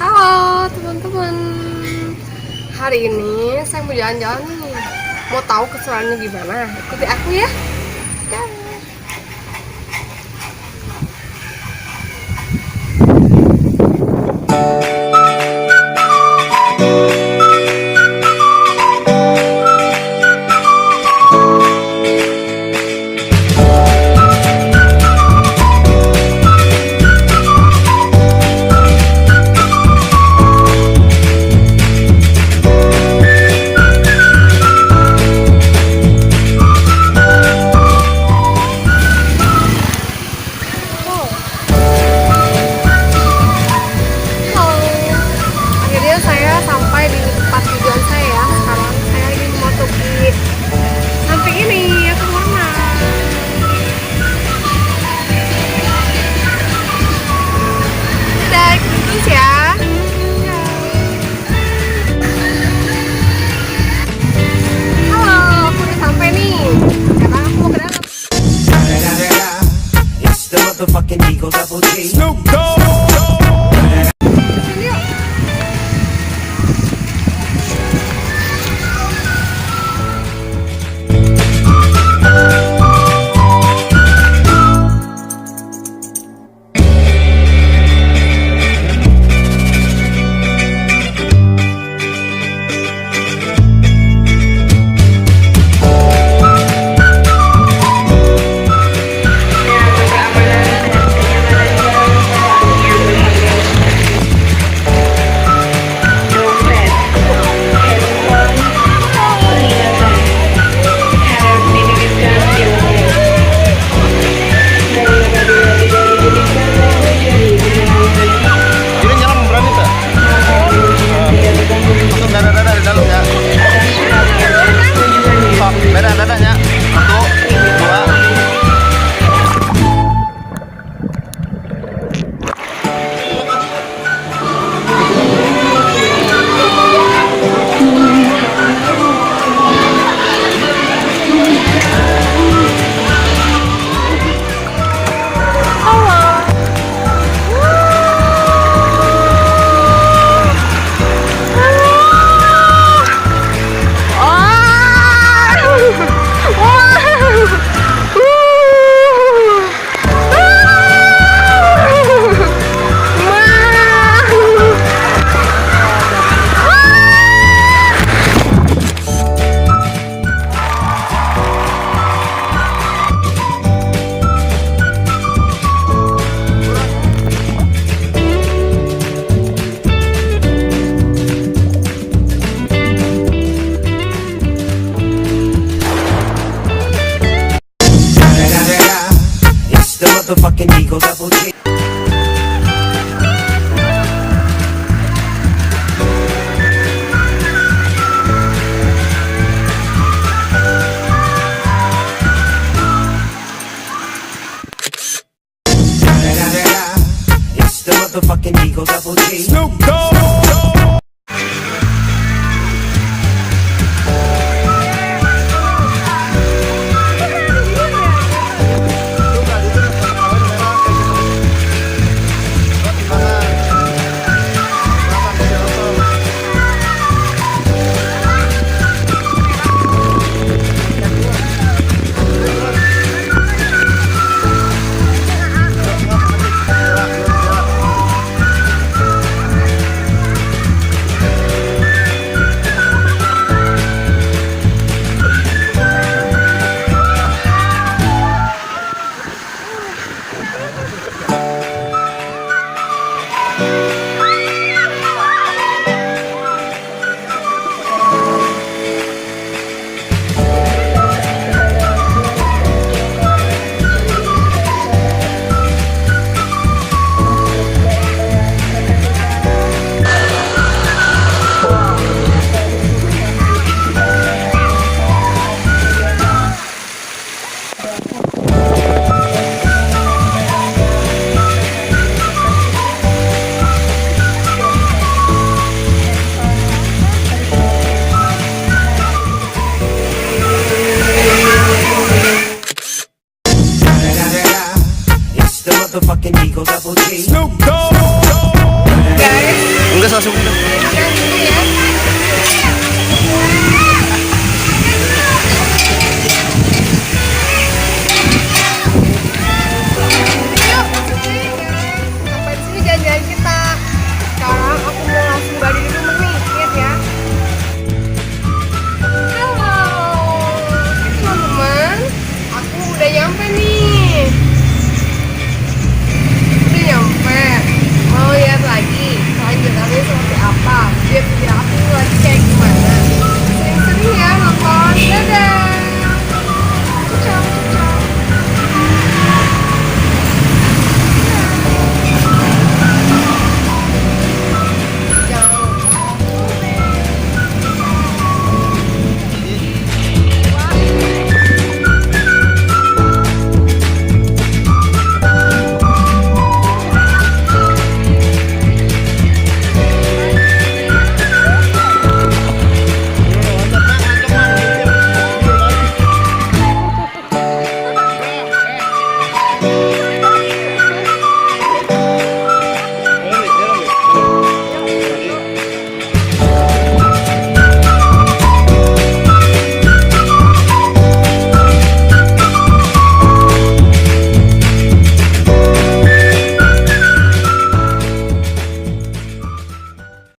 Halo teman-teman, hari ini saya mau jalan-jalan nih. Mau tahu keseruannya gimana? Ikuti aku ya. Dah. Saya sampai di tempat tujuan saya. Sekarang saya ingin memasuki samping ini. Ya kemana? Dadah, terus ya. Halo, aku udah sampai nih. Sekarang aku mau ke dalam. It's the motherfucking Eagle Double G. Snoop Dogg. Sini yuk. Ini nyelam berani tak? Masuk dada-dada di dalam ya. Stop, beda dadanya. 1, 2. It's the motherfucking Eagle Double G. It's the motherfucking Eagle Double G. Snoop Dogg. Gas langsung.